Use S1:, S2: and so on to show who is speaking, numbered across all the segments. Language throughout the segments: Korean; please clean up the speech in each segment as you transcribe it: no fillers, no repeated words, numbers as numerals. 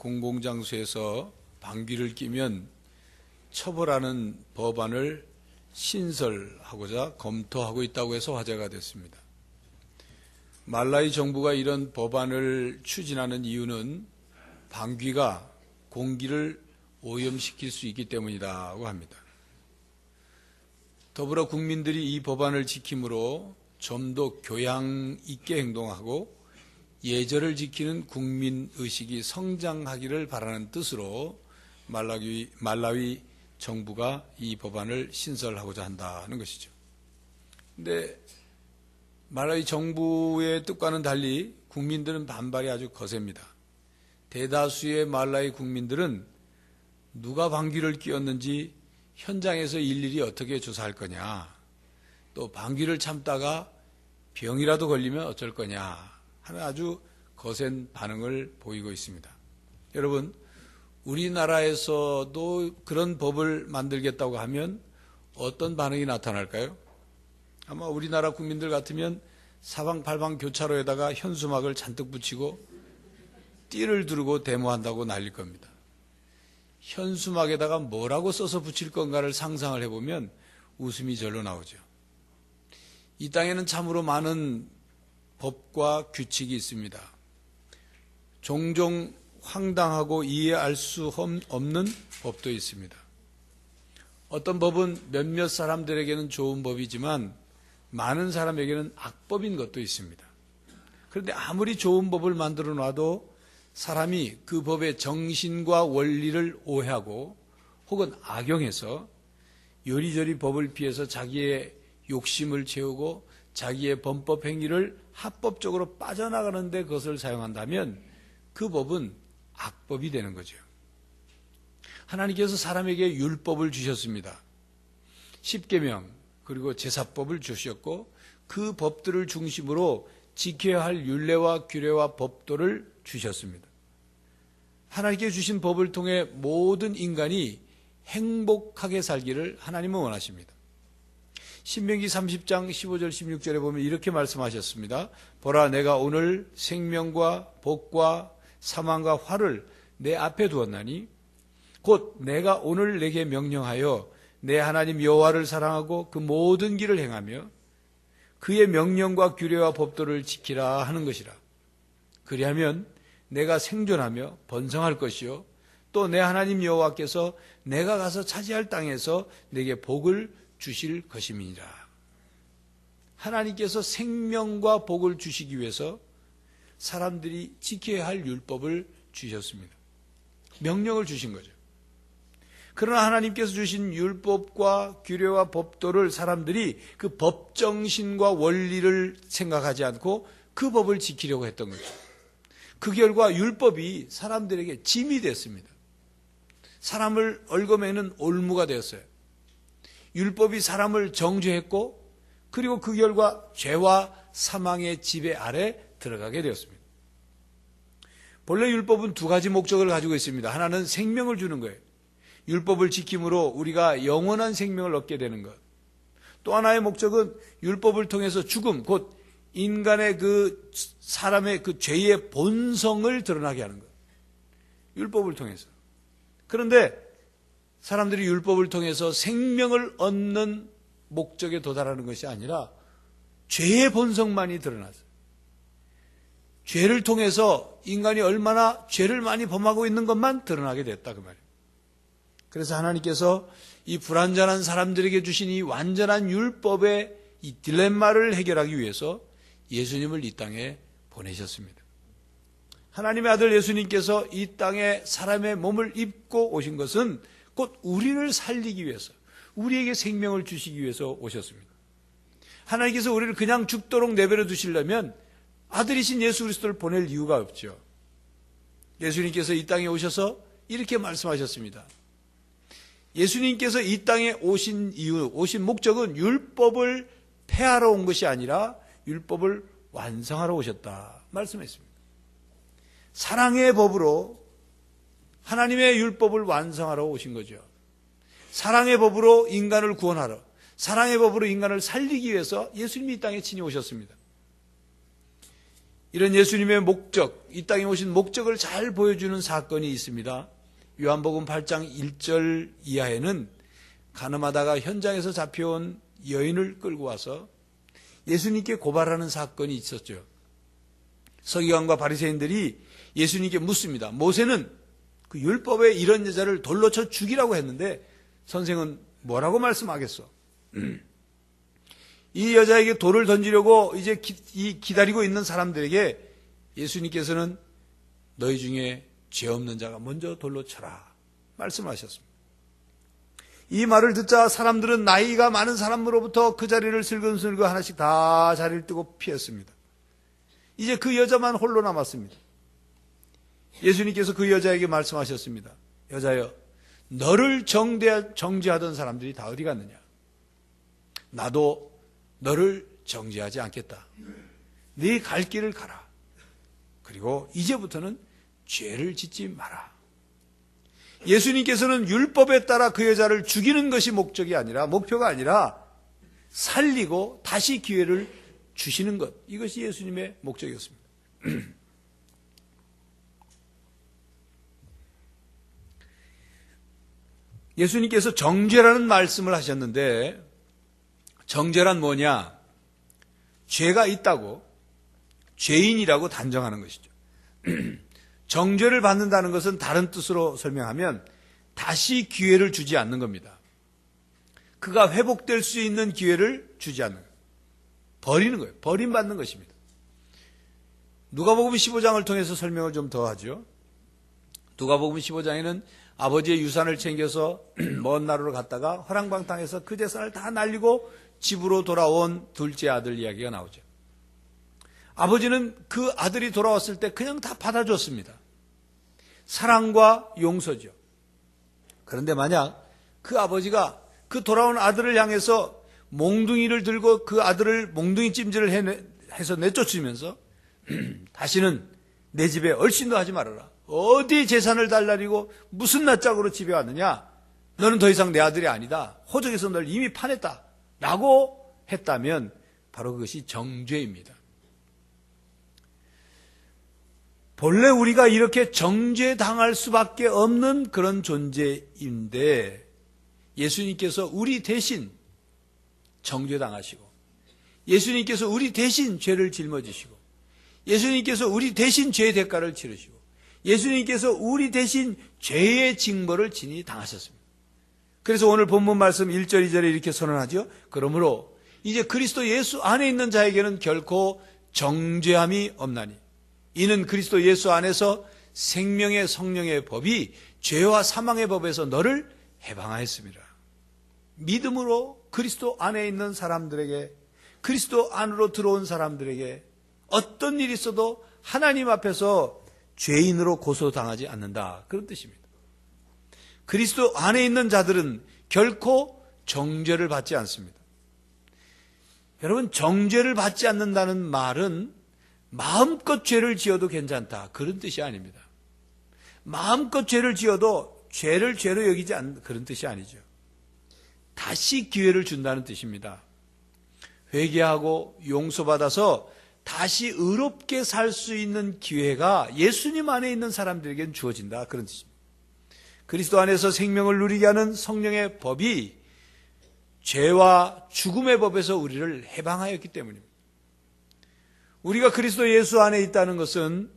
S1: 공공장소에서 방귀를 뀌면 처벌하는 법안을 신설하고자 검토하고 있다고 해서 화제가 됐습니다. 말라위 정부가 이런 법안을 추진하는 이유는 방귀가 공기를 오염시킬 수 있기 때문이라고 합니다. 더불어 국민들이 이 법안을 지킴으로 좀 더 교양 있게 행동하고 예절을 지키는 국민의식이 성장하기를 바라는 뜻으로 말라위 정부가 이 법안을 신설하고자 한다는 것이죠. 그런데 말라위 정부의 뜻과는 달리 국민들은 반발이 아주 거셉니다. 대다수의 말라위 국민들은 누가 방귀를 뀌었는지 현장에서 일일이 어떻게 조사할 거냐, 또 방귀를 참다가 병이라도 걸리면 어쩔 거냐 하는 아주 거센 반응을 보이고 있습니다. 여러분, 우리나라에서도 그런 법을 만들겠다고 하면 어떤 반응이 나타날까요? 아마 우리나라 국민들 같으면 사방팔방 교차로에다가 현수막을 잔뜩 붙이고 띠를 두르고 데모한다고 난릴 겁니다. 현수막에다가 뭐라고 써서 붙일 건가를 상상을 해보면 웃음이 절로 나오죠. 이 땅에는 참으로 많은 법과 규칙이 있습니다. 종종 황당하고 이해할 수 없는 법도 있습니다. 어떤 법은 몇몇 사람들에게는 좋은 법이지만 많은 사람에게는 악법인 것도 있습니다. 그런데 아무리 좋은 법을 만들어 놔도 사람이 그 법의 정신과 원리를 오해하고 혹은 악용해서 요리조리 법을 피해서 자기의 욕심을 채우고 자기의 범법 행위를 합법적으로 빠져나가는데 그것을 사용한다면 그 법은 악법이 되는 거죠. 하나님께서 사람에게 율법을 주셨습니다. 십계명 그리고 제사법을 주셨고 그 법들을 중심으로 지켜야 할 율례와 규례와 법도를 주셨습니다. 하나님께 주신 법을 통해 모든 인간이 행복하게 살기를 하나님은 원하십니다. 신명기 30장 15절 16절에 보면 이렇게 말씀하셨습니다. 보라, 내가 오늘 생명과 복과 사망과 화를 내 앞에 두었나니 곧 내가 오늘 내게 명령하여 내 하나님 여호와를 사랑하고 그 모든 길을 행하며 그의 명령과 규례와 법도를 지키라 하는 것이라. 그리하면 내가 생존하며 번성할 것이요 또 내 하나님 여호와께서 내가 가서 차지할 땅에서 내게 복을 주실 것임이니라. 하나님께서 생명과 복을 주시기 위해서 사람들이 지켜야 할 율법을 주셨습니다. 명령을 주신 거죠. 그러나 하나님께서 주신 율법과 규례와 법도를 사람들이 그 법정신과 원리를 생각하지 않고 그 법을 지키려고 했던 거죠. 그 결과 율법이 사람들에게 짐이 됐습니다. 사람을 얽어매는 올무가 되었어요. 율법이 사람을 정죄했고 그리고 그 결과 죄와 사망의 지배 아래 들어가게 되었습니다. 본래 율법은 두 가지 목적을 가지고 있습니다. 하나는 생명을 주는 거예요. 율법을 지킴으로 우리가 영원한 생명을 얻게 되는 것. 또 하나의 목적은 율법을 통해서 죽음, 곧 인간의 그 사람의 그 죄의 본성을 드러나게 하는 것. 율법을 통해서. 그런데 사람들이 율법을 통해서 생명을 얻는 목적에 도달하는 것이 아니라 죄의 본성만이 드러나서 죄를 통해서 인간이 얼마나 죄를 많이 범하고 있는 것만 드러나게 됐다 그 말이에요. 그래서 하나님께서 이 불완전한 사람들에게 주신 이 완전한 율법의 이 딜레마를 해결하기 위해서 예수님을 이 땅에 보내셨습니다. 하나님의 아들 예수님께서 이 땅에 사람의 몸을 입고 오신 것은 곧 우리를 살리기 위해서, 우리에게 생명을 주시기 위해서 오셨습니다. 하나님께서 우리를 그냥 죽도록 내버려 두시려면 아들이신 예수 그리스도를 보낼 이유가 없죠. 예수님께서 이 땅에 오셔서 이렇게 말씀하셨습니다. 예수님께서 이 땅에 오신 이유, 오신 목적은 율법을 폐하러 온 것이 아니라 율법을 완성하러 오셨다 말씀했습니다. 사랑의 법으로 하나님의 율법을 완성하러 오신 거죠. 사랑의 법으로 인간을 구원하러, 사랑의 법으로 인간을 살리기 위해서 예수님이 이 땅에 친히 오셨습니다. 이런 예수님의 목적, 이 땅에 오신 목적을 잘 보여주는 사건이 있습니다. 요한복음 8장 1절 이하에는 가늠하다가 현장에서 잡혀온 여인을 끌고 와서 예수님께 고발하는 사건이 있었죠. 서기관과 바리새인들이 예수님께 묻습니다. 모세는 그 율법에 이런 여자를 돌로 쳐 죽이라고 했는데 선생은 뭐라고 말씀하겠어? 이 여자에게 돌을 던지려고 이제 기다리고 있는 사람들에게 예수님께서는 너희 중에 죄 없는 자가 먼저 돌로 쳐라 말씀하셨습니다. 이 말을 듣자 사람들은 나이가 많은 사람으로부터 그 자리를 슬금슬금 하나씩 다 자리를 뜨고 피했습니다. 이제 그 여자만 홀로 남았습니다. 예수님께서 그 여자에게 말씀하셨습니다. 여자여, 너를 정죄하던 사람들이 다 어디 갔느냐? 나도 너를 정죄하지 않겠다. 네 갈 길을 가라. 그리고 이제부터는 죄를 짓지 마라. 예수님께서는 율법에 따라 그 여자를 죽이는 것이 목표가 아니라 살리고 다시 기회를 주시는 것. 이것이 예수님의 목적이었습니다. 예수님께서 정죄라는 말씀을 하셨는데 정죄란 뭐냐? 죄가 있다고 죄인이라고 단정하는 것이죠. 정죄를 받는다는 것은 다른 뜻으로 설명하면 다시 기회를 주지 않는 겁니다. 그가 회복될 수 있는 기회를 주지 않는 거예요. 버리는 거예요. 버림받는 것입니다. 누가복음 15장을 통해서 설명을 좀 더 하죠. 누가복음 15장에는 아버지의 유산을 챙겨서 먼 나라로 갔다가 허랑방탕해서 그 재산을 다 날리고 집으로 돌아온 둘째 아들 이야기가 나오죠. 아버지는 그 아들이 돌아왔을 때 그냥 다 받아줬습니다. 사랑과 용서죠. 그런데 만약 그 아버지가 그 돌아온 아들을 향해서 몽둥이를 들고 그 아들을 몽둥이 찜질을 해서 내쫓으면서 다시는 내 집에 얼씬도 하지 말아라. 어디 재산을 달라리고 무슨 낯짝으로 집에 왔느냐? 너는 더 이상 내 아들이 아니다. 호적에서 널 이미 파냈다. 라고 했다면 바로 그것이 정죄입니다. 본래 우리가 이렇게 정죄당할 수밖에 없는 그런 존재인데 예수님께서 우리 대신 정죄당하시고 예수님께서 우리 대신 죄를 짊어지시고 예수님께서 우리 대신 죄의 대가를 치르시고 예수님께서 우리 대신 죄의 징벌을 진히 당하셨습니다. 그래서 오늘 본문 말씀 1절 2절에 이렇게 선언하죠. 그러므로 이제 그리스도 예수 안에 있는 자에게는 결코 정죄함이 없나니 이는 그리스도 예수 안에서 생명의 성령의 법이 죄와 사망의 법에서 너를 해방하였습니다. 믿음으로 그리스도 안에 있는 사람들에게 그리스도 안으로 들어온 사람들에게 어떤 일이 있어도 하나님 앞에서 죄인으로 고소당하지 않는다. 그런 뜻입니다. 그리스도 안에 있는 자들은 결코 정죄를 받지 않습니다. 여러분, 정죄를 받지 않는다는 말은 마음껏 죄를 지어도 괜찮다. 그런 뜻이 아닙니다. 마음껏 죄를 지어도 죄를 죄로 여기지 않는 그런 뜻이 아니죠. 다시 기회를 준다는 뜻입니다. 회개하고 용서받아서 다시 의롭게 살 수 있는 기회가 예수님 안에 있는 사람들에게는 주어진다. 그런 뜻입니다. 그리스도 안에서 생명을 누리게 하는 성령의 법이 죄와 죽음의 법에서 우리를 해방하였기 때문입니다. 우리가 그리스도 예수 안에 있다는 것은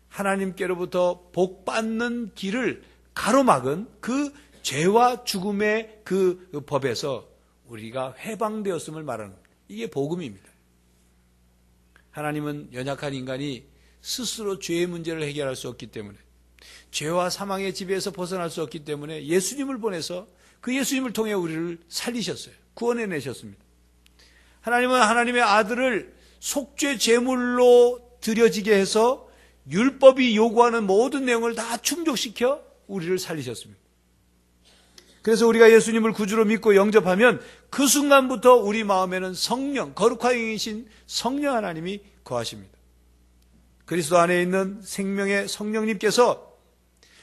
S1: 하나님께로부터 복받는 길을 가로막은 그 죄와 죽음의 그 법에서 우리가 해방되었음을 말하는 겁니다. 이게 복음입니다. 하나님은 연약한 인간이 스스로 죄의 문제를 해결할 수 없기 때문에 죄와 사망의 지배에서 벗어날 수 없기 때문에 예수님을 보내서 그 예수님을 통해 우리를 살리셨어요. 구원해내셨습니다. 하나님은 하나님의 아들을 속죄 제물로 드려지게 해서 율법이 요구하는 모든 내용을 다 충족시켜 우리를 살리셨습니다. 그래서 우리가 예수님을 구주로 믿고 영접하면 그 순간부터 우리 마음에는 성령, 거룩한 영이신 성령 하나님이 거하십니다. 그리스도 안에 있는 생명의 성령님께서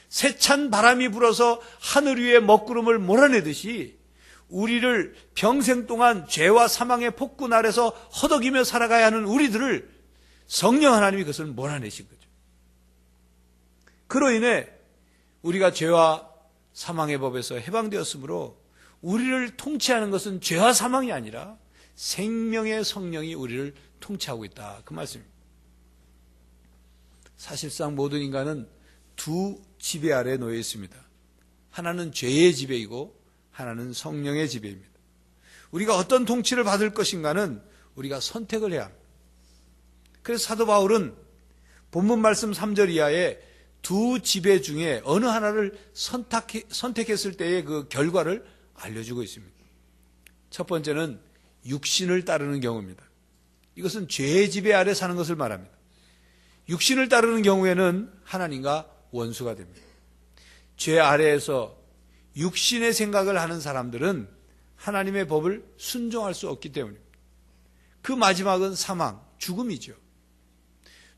S1: 세찬 바람이 불어서 하늘 위에 먹구름을 몰아내듯이 우리를 평생 동안 죄와 사망의 폭군 아래서 허덕이며 살아가야 하는 우리들을 성령 하나님이 그것을 몰아내신 거죠. 그로 인해 우리가 죄와 사망의 법에서 해방되었으므로 우리를 통치하는 것은 죄와 사망이 아니라 생명의 성령이 우리를 통치하고 있다. 그 말씀입니다. 사실상 모든 인간은 두 지배 아래 놓여 있습니다. 하나는 죄의 지배이고 하나는 성령의 지배입니다. 우리가 어떤 통치를 받을 것인가는 우리가 선택을 해야 합니다. 그래서 사도 바울은 본문 말씀 3절 이하에 두 지배 중에 어느 하나를 선택했을 때의 그 결과를 알려주고 있습니다. 첫 번째는 육신을 따르는 경우입니다. 이것은 죄의 지배 아래 사는 것을 말합니다. 육신을 따르는 경우에는 하나님과 원수가 됩니다. 죄 아래에서 육신의 생각을 하는 사람들은 하나님의 법을 순종할 수 없기 때문입니다. 그 마지막은 사망, 죽음이죠.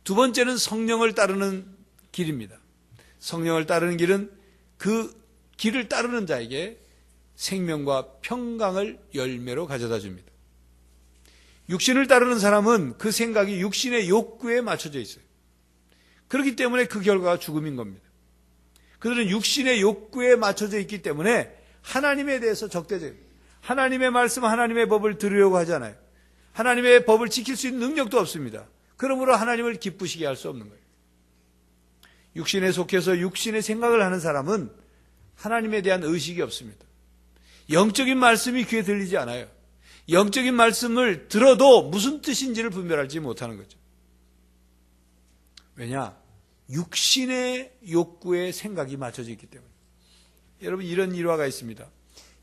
S1: 두 번째는 성령을 따르는 길입니다. 성령을 따르는 길은 그 길을 따르는 자에게 생명과 평강을 열매로 가져다 줍니다. 육신을 따르는 사람은 그 생각이 육신의 욕구에 맞춰져 있어요. 그렇기 때문에 그 결과가 죽음인 겁니다. 그들은 육신의 욕구에 맞춰져 있기 때문에 하나님에 대해서 적대적이에요. 하나님의 말씀, 하나님의 법을 들으려고 하잖아요. 하나님의 법을 지킬 수 있는 능력도 없습니다. 그러므로 하나님을 기쁘시게 할 수 없는 거예요. 육신에 속해서 육신의 생각을 하는 사람은 하나님에 대한 의식이 없습니다. 영적인 말씀이 귀에 들리지 않아요. 영적인 말씀을 들어도 무슨 뜻인지를 분별하지 못하는 거죠. 왜냐? 육신의 욕구에 생각이 맞춰져 있기 때문에. 여러분, 이런 일화가 있습니다.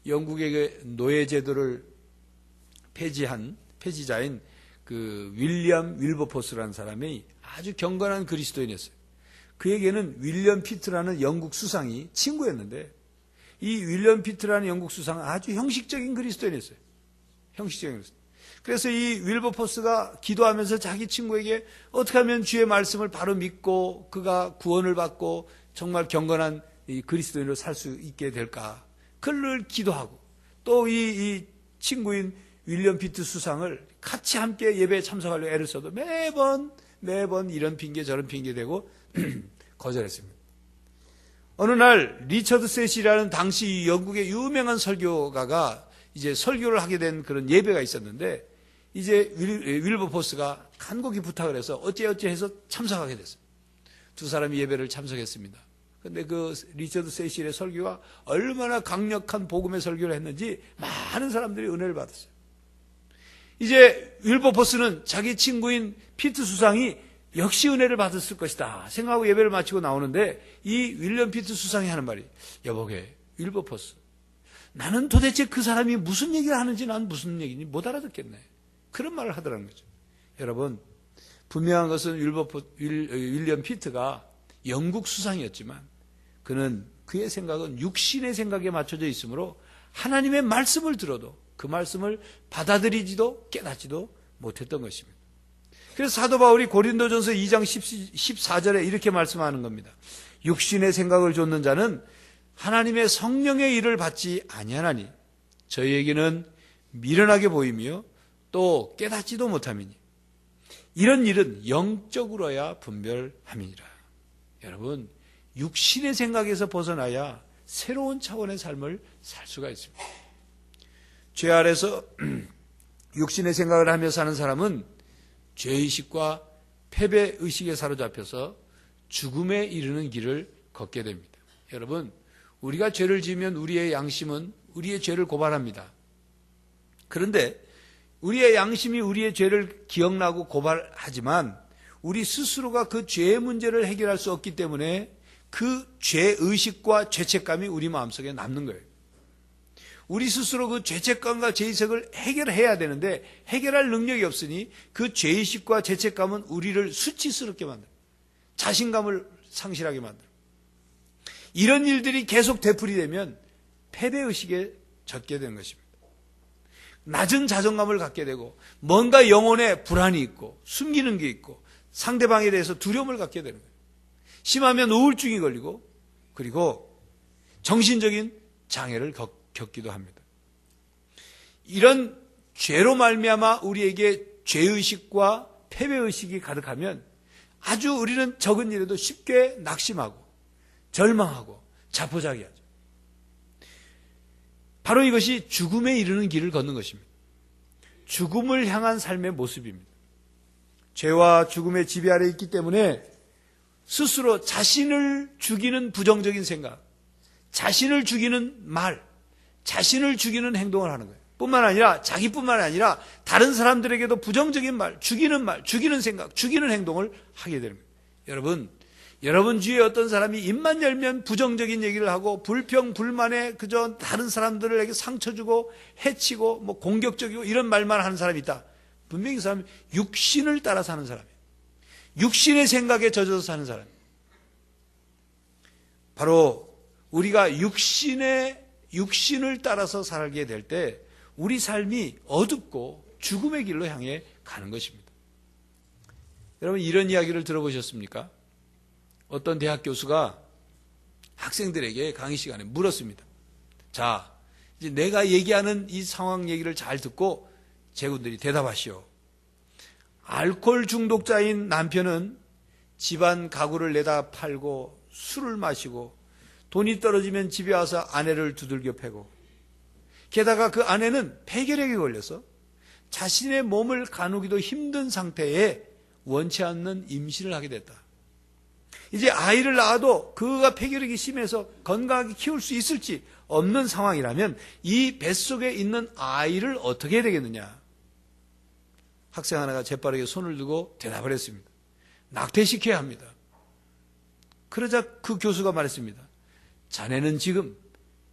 S1: 영국의 노예제도를 폐지자인 그 윌리엄 윌버포스라는 사람이 아주 경건한 그리스도인이었어요. 그에게는 윌리엄 피트라는 영국 수상이 친구였는데, 이 윌리엄 피트라는 영국 수상은 아주 형식적인 그리스도인이었어요. 형식적인 그리스도. 그래서 이 윌버포스가 기도하면서 자기 친구에게 어떻게 하면 주의 말씀을 바로 믿고 그가 구원을 받고 정말 경건한 이 그리스도인으로 살 수 있게 될까? 그를 기도하고 또 이 친구인 윌리엄 피트 수상을 같이 함께 예배에 참석하려고 애를 써도 매번 이런 핑계 저런 핑계 대고 거절했습니다. 어느 날 리처드 셋이라는 당시 영국의 유명한 설교가가 이제 설교를 하게 된 그런 예배가 있었는데, 이제 윌버포스가 간곡히 부탁을 해서 어찌어찌 해서 참석하게 됐어요. 두 사람이 예배를 참석했습니다. 그런데 그 리처드 셋의 설교가 얼마나 강력한 복음의 설교를 했는지 많은 사람들이 은혜를 받았어요. 이제 윌버포스는 자기 친구인 피트 수상이 역시 은혜를 받았을 것이다 생각하고 예배를 마치고 나오는데, 이 윌리엄 피트 수상이 하는 말이, 여보게 윌버포스, 나는 도대체 그 사람이 무슨 얘기를 하는지 난 무슨 얘기인지 못 알아듣겠네. 그런 말을 하더라는 거죠. 여러분, 분명한 것은 윌리엄 피트가 영국 수상이었지만 그는 그의 생각은 육신의 생각에 맞춰져 있으므로 하나님의 말씀을 들어도 그 말씀을 받아들이지도 깨닫지도 못했던 것입니다. 그래서 사도 바울이 고린도전서 2장 14절에 이렇게 말씀하는 겁니다. 육신의 생각을 좇는 자는 하나님의 성령의 일을 받지 아니하나니 저희에게는 미련하게 보이며 또 깨닫지도 못함이니 이런 일은 영적으로야 분별함이니라. 여러분, 육신의 생각에서 벗어나야 새로운 차원의 삶을 살 수가 있습니다. 죄 아래서 육신의 생각을 하며 사는 사람은 죄의식과 패배의식에 사로잡혀서 죽음에 이르는 길을 걷게 됩니다. 여러분, 우리가 죄를 지으면 우리의 양심은 우리의 죄를 고발합니다. 그런데 우리의 양심이 우리의 죄를 기억나고 고발하지만 우리 스스로가 그 죄의 문제를 해결할 수 없기 때문에 그 죄의식과 죄책감이 우리 마음속에 남는 거예요. 우리 스스로 그 죄책감과 죄의식을 해결해야 되는데 해결할 능력이 없으니 그 죄의식과 죄책감은 우리를 수치스럽게 만들어요. 자신감을 상실하게 만들어요. 이런 일들이 계속 되풀이되면 패배의식에 젖게 되는 것입니다. 낮은 자존감을 갖게 되고 뭔가 영혼에 불안이 있고 숨기는 게 있고 상대방에 대해서 두려움을 갖게 되는 거예요. 심하면 우울증이 걸리고 그리고 정신적인 장애를 겪기도 합니다. 이런 죄로 말미암아 우리에게 죄의식과 패배의식이 가득하면 아주 우리는 적은 일에도 쉽게 낙심하고 절망하고 자포자기하죠. 바로 이것이 죽음에 이르는 길을 걷는 것입니다. 죽음을 향한 삶의 모습입니다. 죄와 죽음의 지배 아래 있기 때문에 스스로 자신을 죽이는 부정적인 생각, 자신을 죽이는 말, 자신을 죽이는 행동을 하는 거예요. 뿐만 아니라 자기뿐만 아니라 다른 사람들에게도 부정적인 말, 죽이는 생각, 죽이는 행동을 하게 되는 거예요. 여러분 주위에 어떤 사람이 입만 열면 부정적인 얘기를 하고 불평, 불만에 그저 다른 사람들에게 상처 주고 해치고 공격적이고 이런 말만 하는 사람이 있다. 분명히 그 사람은 육신을 따라 사는 사람이에요. 육신의 생각에 젖어서 사는 사람이에요. 바로 우리가 육신을 따라서 살게 될 때 우리 삶이 어둡고 죽음의 길로 향해 가는 것입니다. 여러분 이런 이야기를 들어보셨습니까? 어떤 대학 교수가 학생들에게 강의 시간에 물었습니다. 자, 이제 내가 얘기하는 이 상황 얘기를 잘 듣고 제군들이 대답하시오. 알코올 중독자인 남편은 집안 가구를 내다 팔고 술을 마시고 돈이 떨어지면 집에 와서 아내를 두들겨 패고 게다가 그 아내는 폐결핵에 걸려서 자신의 몸을 가누기도 힘든 상태에 원치 않는 임신을 하게 됐다. 이제 아이를 낳아도 그가 폐결핵이 심해서 건강하게 키울 수 있을지 없는 상황이라면 이 뱃속에 있는 아이를 어떻게 해야 되겠느냐. 학생 하나가 재빠르게 손을 들고 대답을 했습니다. 낙태시켜야 합니다. 그러자 그 교수가 말했습니다. 자네는 지금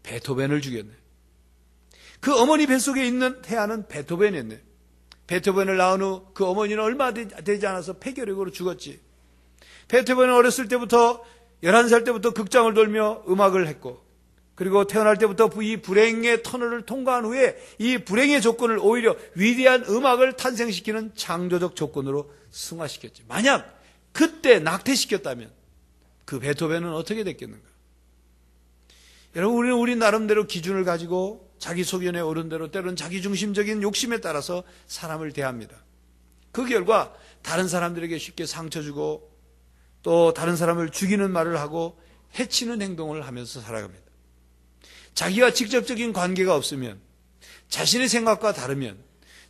S1: 베토벤을 죽였네. 그 어머니 뱃속에 있는 태아는 베토벤이었네. 베토벤을 낳은 후 그 어머니는 얼마 되지 않아서 폐결핵으로 죽었지. 베토벤은 어렸을 때부터 11살 때부터 극장을 돌며 음악을 했고 그리고 태어날 때부터 이 불행의 터널을 통과한 후에 이 불행의 조건을 오히려 위대한 음악을 탄생시키는 창조적 조건으로 승화시켰지. 만약 그때 낙태시켰다면 그 베토벤은 어떻게 됐겠는가? 여러분 우리는 우리 나름대로 기준을 가지고 자기 소견에 오른 대로 때로는 자기중심적인 욕심에 따라서 사람을 대합니다. 그 결과 다른 사람들에게 쉽게 상처 주고 또 다른 사람을 죽이는 말을 하고 해치는 행동을 하면서 살아갑니다. 자기와 직접적인 관계가 없으면 자신의 생각과 다르면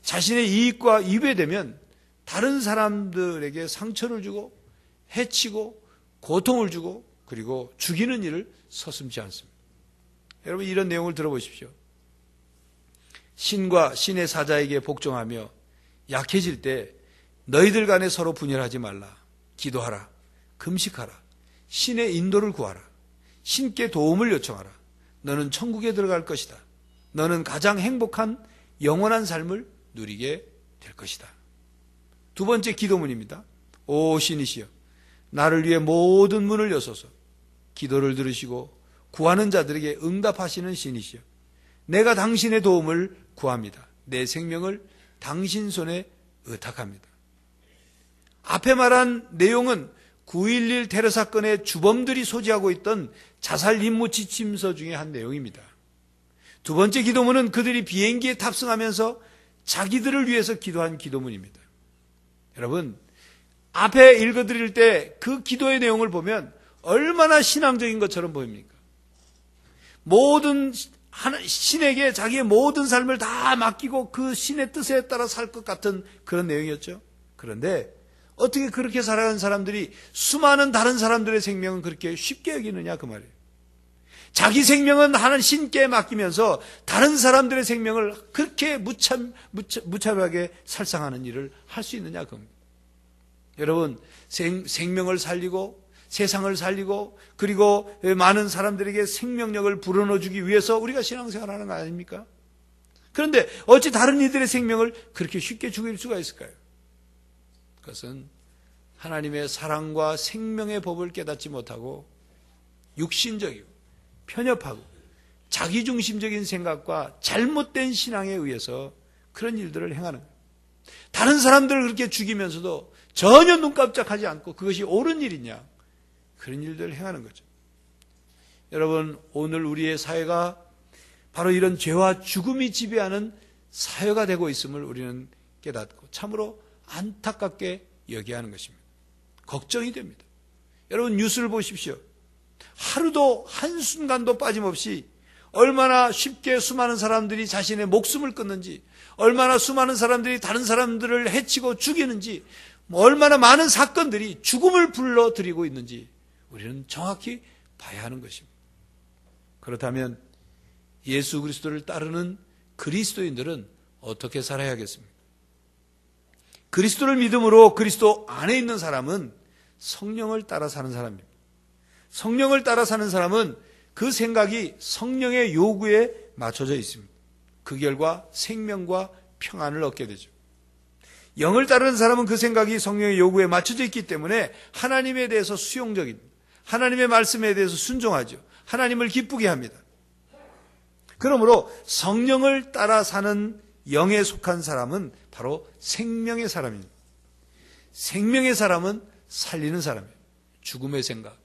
S1: 자신의 이익과 위배되면 다른 사람들에게 상처를 주고 해치고 고통을 주고 그리고 죽이는 일을 서슴지 않습니다. 여러분 이런 내용을 들어보십시오. 신과 신의 사자에게 복종하며 약해질 때 너희들 간에 서로 분열하지 말라. 기도하라. 금식하라. 신의 인도를 구하라. 신께 도움을 요청하라. 너는 천국에 들어갈 것이다. 너는 가장 행복한 영원한 삶을 누리게 될 것이다. 두 번째 기도문입니다. 오 신이시여 나를 위해 모든 문을 여소서. 기도를 들으시고 구하는 자들에게 응답하시는 신이시여 내가 당신의 도움을 구합니다. 내 생명을 당신 손에 의탁합니다. 앞에 말한 내용은 9.11 테러 사건의 주범들이 소지하고 있던 자살 임무 지침서 중에 한 내용입니다. 두 번째 기도문은 그들이 비행기에 탑승하면서 자기들을 위해서 기도한 기도문입니다. 여러분, 앞에 읽어드릴 때 그 기도의 내용을 보면 얼마나 신앙적인 것처럼 보입니까? 모든 신에게 자기의 모든 삶을 다 맡기고 그 신의 뜻에 따라 살 것 같은 그런 내용이었죠. 그런데 어떻게 그렇게 살아가는 사람들이 수많은 다른 사람들의 생명은 그렇게 쉽게 여기느냐 그 말이에요. 자기 생명은 하나님 신께 맡기면서 다른 사람들의 생명을 그렇게 무차별하게 살상하는 일을 할 수 있느냐 그 말이에요. 여러분 생명을 살리고 세상을 살리고 그리고 많은 사람들에게 생명력을 불어넣어주기 위해서 우리가 신앙생활하는 거 아닙니까? 그런데 어찌 다른 이들의 생명을 그렇게 쉽게 죽일 수가 있을까요? 그것은 하나님의 사랑과 생명의 법을 깨닫지 못하고 육신적이고 편협하고 자기중심적인 생각과 잘못된 신앙에 의해서 그런 일들을 행하는 거예요. 다른 사람들을 그렇게 죽이면서도 전혀 눈깜짝하지 않고 그것이 옳은 일이냐 그런 일들을 행하는 거죠. 여러분 오늘 우리의 사회가 바로 이런 죄와 죽음이 지배하는 사회가 되고 있음을 우리는 깨닫고 참으로 안타깝게 여겨야 하는 것입니다. 걱정이 됩니다. 여러분 뉴스를 보십시오. 하루도 한순간도 빠짐없이 얼마나 쉽게 수많은 사람들이 자신의 목숨을 끊는지, 얼마나 수많은 사람들이 다른 사람들을 해치고 죽이는지, 얼마나 많은 사건들이 죽음을 불러들이고 있는지 우리는 정확히 봐야 하는 것입니다. 그렇다면 예수 그리스도를 따르는 그리스도인들은 어떻게 살아야겠습니까? 그리스도를 믿음으로 그리스도 안에 있는 사람은 성령을 따라 사는 사람입니다. 성령을 따라 사는 사람은 그 생각이 성령의 요구에 맞춰져 있습니다. 그 결과 생명과 평안을 얻게 되죠. 영을 따르는 사람은 그 생각이 성령의 요구에 맞춰져 있기 때문에 하나님에 대해서 수용적입니다. 하나님의 말씀에 대해서 순종하죠. 하나님을 기쁘게 합니다. 그러므로 성령을 따라 사는 영에 속한 사람은 바로 생명의 사람입니다. 생명의 사람은 살리는 사람이에요. 죽음의 생각,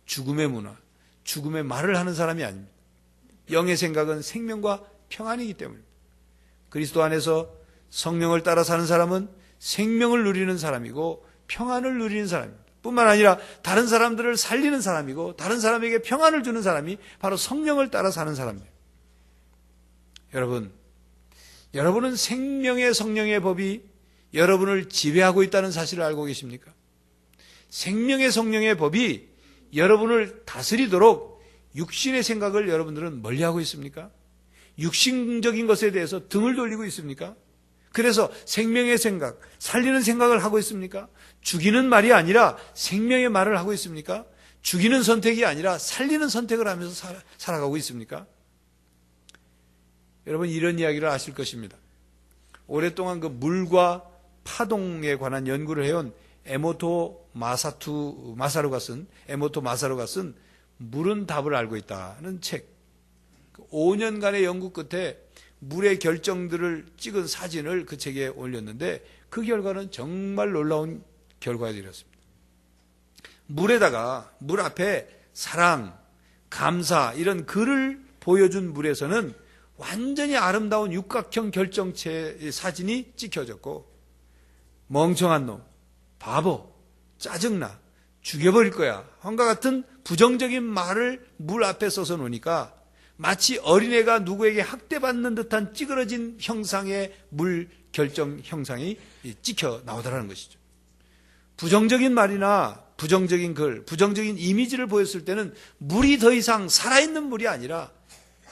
S1: 죽음의 문화, 죽음의 말을 하는 사람이 아닙니다. 영의 생각은 생명과 평안이기 때문입니다. 그리스도 안에서 성령을 따라 사는 사람은 생명을 누리는 사람이고 평안을 누리는 사람입니다. 뿐만 아니라 다른 사람들을 살리는 사람이고 다른 사람에게 평안을 주는 사람이 바로 성령을 따라 사는 사람입니다. 여러분은 생명의 성령의 법이 여러분을 지배하고 있다는 사실을 알고 계십니까? 생명의 성령의 법이 여러분을 다스리도록 육신의 생각을 여러분들은 멀리하고 있습니까? 육신적인 것에 대해서 등을 돌리고 있습니까? 그래서 생명의 생각, 살리는 생각을 하고 있습니까? 죽이는 말이 아니라 생명의 말을 하고 있습니까? 죽이는 선택이 아니라 살리는 선택을 하면서 살아가고 있습니까? 여러분 이런 이야기를 아실 것입니다. 오랫동안 그 물과 파동에 관한 연구를 해온 에모토 마사루가 쓴 물은 답을 알고 있다는 책. 5년간의 연구 끝에 물의 결정들을 찍은 사진을 그 책에 올렸는데 그 결과는 정말 놀라운 결과들이었습니다. 물에다가 물 앞에 사랑, 감사 이런 글을 보여준 물에서는 완전히 아름다운 육각형 결정체의 사진이 찍혀졌고 멍청한 놈, 바보, 짜증나, 죽여버릴 거야 한과 같은 부정적인 말을 물 앞에 써서 놓으니까 마치 어린애가 누구에게 학대받는 듯한 찌그러진 형상의 물 결정 형상이 찍혀 나오더라는 것이죠. 부정적인 말이나 부정적인 글, 부정적인 이미지를 보였을 때는 물이 더 이상 살아있는 물이 아니라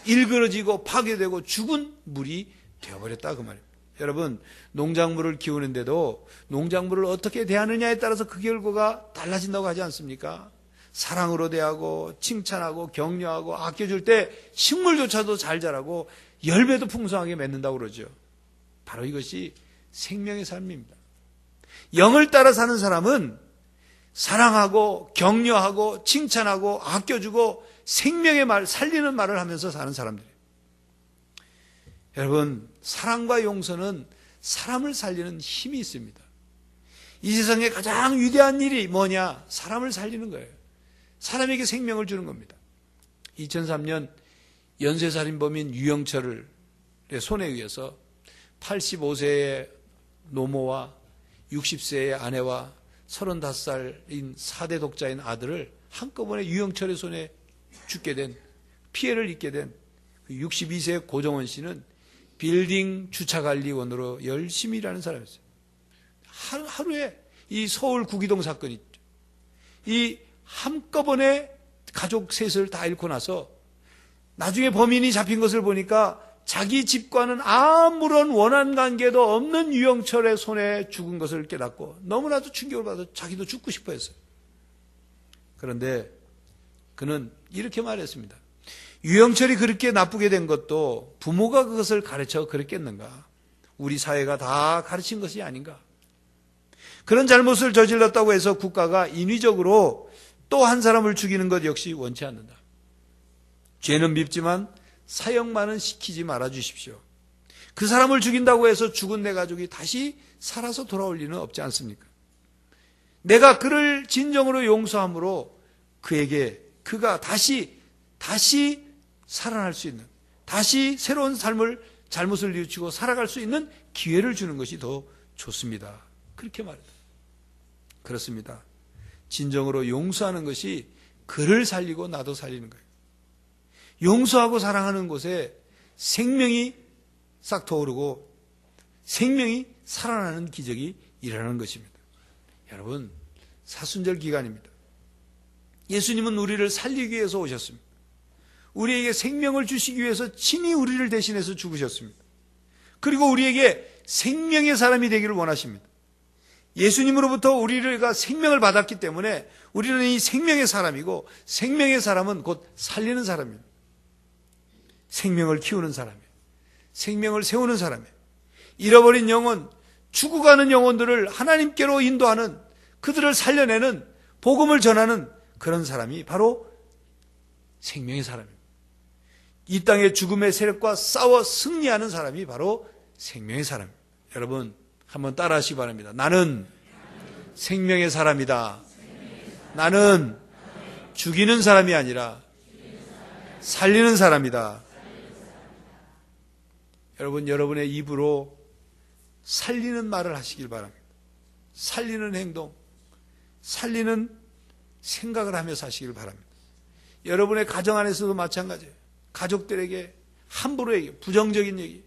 S1: 일그러지고 파괴되고 죽은 물이 되어버렸다 그 말입니다. 여러분 농작물을 키우는데도 농작물을 어떻게 대하느냐에 따라서 그 결과가 달라진다고 하지 않습니까? 사랑으로 대하고 칭찬하고 격려하고 아껴줄 때 식물조차도 잘 자라고 열매도 풍성하게 맺는다고 그러죠. 바로 이것이 생명의 삶입니다. 영을 따라 사는 사람은 사랑하고 격려하고 칭찬하고 아껴주고 생명의 말, 살리는 말을 하면서 사는 사람들이에요. 여러분, 사랑과 용서는 사람을 살리는 힘이 있습니다. 이 세상에 가장 위대한 일이 뭐냐? 사람을 살리는 거예요. 사람에게 생명을 주는 겁니다. 2003년 연쇄살인범인 유영철의 손에 의해서 85세의 노모와 60세의 아내와 35살인 4대 독자인 아들을 한꺼번에 유영철의 손에 죽게 된, 피해를 입게 된 62세의 고정원 씨는 빌딩 주차관리원으로 열심히 일하는 사람이었어요. 하루에 이 서울 구기동 사건이 있죠. 이 한꺼번에 가족 셋을 다 잃고 나서 나중에 범인이 잡힌 것을 보니까 자기 집과는 아무런 원한 관계도 없는 유영철의 손에 죽은 것을 깨닫고 너무나도 충격을 받아 자기도 죽고 싶어 했어요. 그런데 그는 이렇게 말했습니다. 유영철이 그렇게 나쁘게 된 것도 부모가 그것을 가르쳐 그랬겠는가? 우리 사회가 다 가르친 것이 아닌가? 그런 잘못을 저질렀다고 해서 국가가 인위적으로 또 한 사람을 죽이는 것 역시 원치 않는다. 죄는 밉지만 사형만은 시키지 말아 주십시오. 그 사람을 죽인다고 해서 죽은 내 가족이 다시 살아서 돌아올 리는 없지 않습니까? 내가 그를 진정으로 용서함으로 그에게 그가 다시 살아날 수 있는, 다시 새로운 삶을 잘못을 뉘우치고 살아갈 수 있는 기회를 주는 것이 더 좋습니다. 그렇게 말했다. 그렇습니다. 진정으로 용서하는 것이 그를 살리고 나도 살리는 거예요. 용서하고 사랑하는 곳에 생명이 싹 터오르고 생명이 살아나는 기적이 일어나는 것입니다. 여러분, 사순절 기간입니다. 예수님은 우리를 살리기 위해서 오셨습니다. 우리에게 생명을 주시기 위해서 친히 우리를 대신해서 죽으셨습니다. 그리고 우리에게 생명의 사람이 되기를 원하십니다. 예수님으로부터 우리가 생명을 받았기 때문에 우리는 이 생명의 사람이고, 생명의 사람은 곧 살리는 사람입니다. 생명을 키우는 사람이에요. 생명을 세우는 사람이에요. 잃어버린 영혼, 죽어가는 영혼들을 하나님께로 인도하는, 그들을 살려내는, 복음을 전하는 그런 사람이 바로 생명의 사람입니다. 이 땅의 죽음의 세력과 싸워 승리하는 사람이 바로 생명의 사람입니다. 여러분, 한번 따라 하시기 바랍니다. 나는 생명의 사람이다. 나는 죽이는 사람이 아니라 살리는 사람이다. 여러분, 여러분의 입으로 살리는 말을 하시길 바랍니다. 살리는 행동, 살리는 생각을 하면서 하시길 바랍니다. 여러분의 가정 안에서도 마찬가지예요. 가족들에게 함부로 얘기, 부정적인 얘기,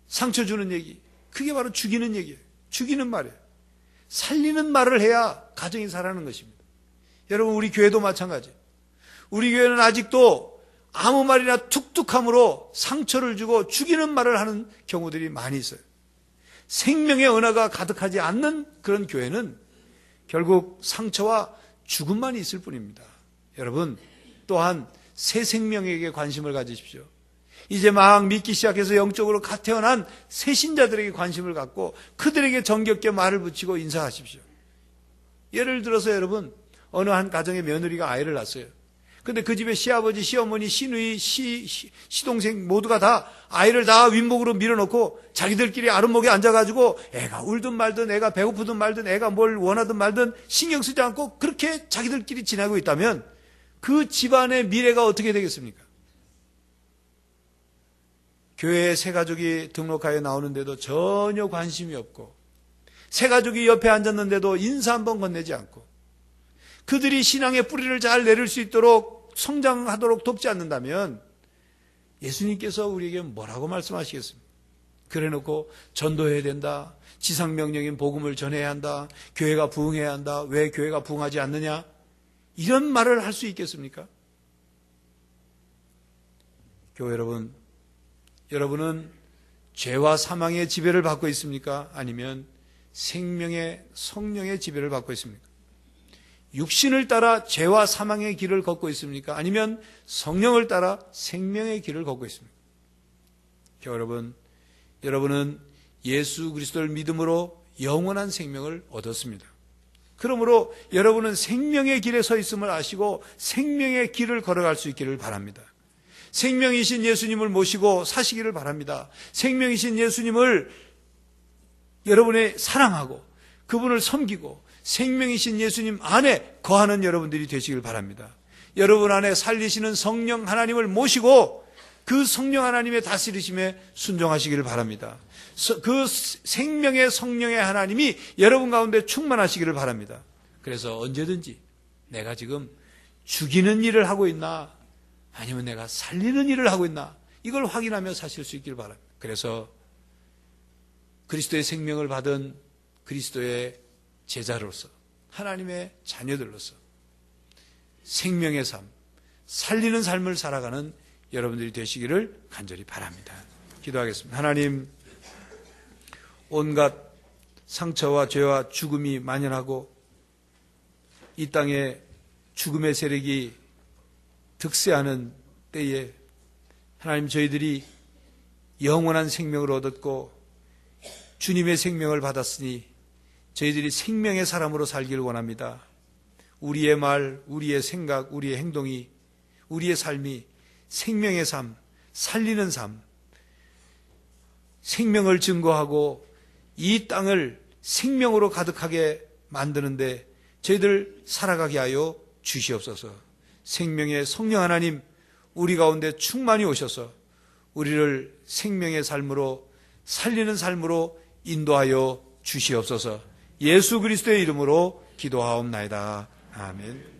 S1: 상처 주는 얘기, 그게 바로 죽이는 얘기예요. 죽이는 말이에요. 살리는 말을 해야 가정이 살아나는 것입니다. 여러분, 우리 교회도 마찬가지예요. 우리 교회는 아직도 아무 말이나 툭툭함으로 상처를 주고 죽이는 말을 하는 경우들이 많이 있어요. 생명의 언어가 가득하지 않는 그런 교회는 결국 상처와 죽음만 있을 뿐입니다. 여러분, 또한 새 생명에게 관심을 가지십시오. 이제 막 믿기 시작해서 영적으로 갓 태어난 새 신자들에게 관심을 갖고 그들에게 정겹게 말을 붙이고 인사하십시오. 예를 들어서 여러분, 어느 한 가정의 며느리가 아이를 낳았어요. 근데 그 집에 시아버지, 시어머니, 시누이, 시동생 모두가 다 아이를 다 윗목으로 밀어놓고 자기들끼리 아랫목에 앉아가지고 애가 울든 말든 애가 배고프든 말든 애가 뭘 원하든 말든 신경 쓰지 않고 그렇게 자기들끼리 지내고 있다면 그 집안의 미래가 어떻게 되겠습니까? 교회에 새 가족이 등록하여 나오는데도 전혀 관심이 없고, 새 가족이 옆에 앉았는데도 인사 한번 건네지 않고, 그들이 신앙의 뿌리를 잘 내릴 수 있도록 성장하도록 돕지 않는다면 예수님께서 우리에게 뭐라고 말씀하시겠습니까? 그래놓고 전도해야 된다, 지상명령인 복음을 전해야 한다, 교회가 부흥해야 한다, 왜 교회가 부흥하지 않느냐, 이런 말을 할 수 있겠습니까? 교회 여러분, 여러분은 죄와 사망의 지배를 받고 있습니까? 아니면 생명의 성령의 지배를 받고 있습니까? 육신을 따라 죄와 사망의 길을 걷고 있습니까? 아니면 성령을 따라 생명의 길을 걷고 있습니까? 여러분, 여러분은 예수 그리스도를 믿음으로 영원한 생명을 얻었습니다. 그러므로 여러분은 생명의 길에 서 있음을 아시고 생명의 길을 걸어갈 수 있기를 바랍니다. 생명이신 예수님을 모시고 사시기를 바랍니다. 생명이신 예수님을 여러분의 사랑하고 그분을 섬기고 생명이신 예수님 안에 거하는 여러분들이 되시길 바랍니다. 여러분 안에 살리시는 성령 하나님을 모시고 그 성령 하나님의 다스리심에 순종하시기를 바랍니다. 그 생명의 성령의 하나님이 여러분 가운데 충만하시기를 바랍니다. 그래서 언제든지 내가 지금 죽이는 일을 하고 있나 아니면 내가 살리는 일을 하고 있나 이걸 확인하며 사실 수 있기를 바랍니다. 그래서 그리스도의 생명을 받은 그리스도의 제자로서 하나님의 자녀들로서 생명의 삶, 살리는 삶을 살아가는 여러분들이 되시기를 간절히 바랍니다. 기도하겠습니다. 하나님, 온갖 상처와 죄와 죽음이 만연하고 이 땅에 죽음의 세력이 득세하는 때에 하나님, 저희들이 영원한 생명을 얻었고 주님의 생명을 받았으니 저희들이 생명의 사람으로 살기를 원합니다. 우리의 말, 우리의 생각, 우리의 행동이, 우리의 삶이 생명의 삶, 살리는 삶, 생명을 증거하고 이 땅을 생명으로 가득하게 만드는데 저희들 살아가게 하여 주시옵소서. 생명의 성령 하나님, 우리 가운데 충만히 오셔서 우리를 생명의 삶으로, 살리는 삶으로 인도하여 주시옵소서. 예수 그리스도의 이름으로 기도하옵나이다. 아멘.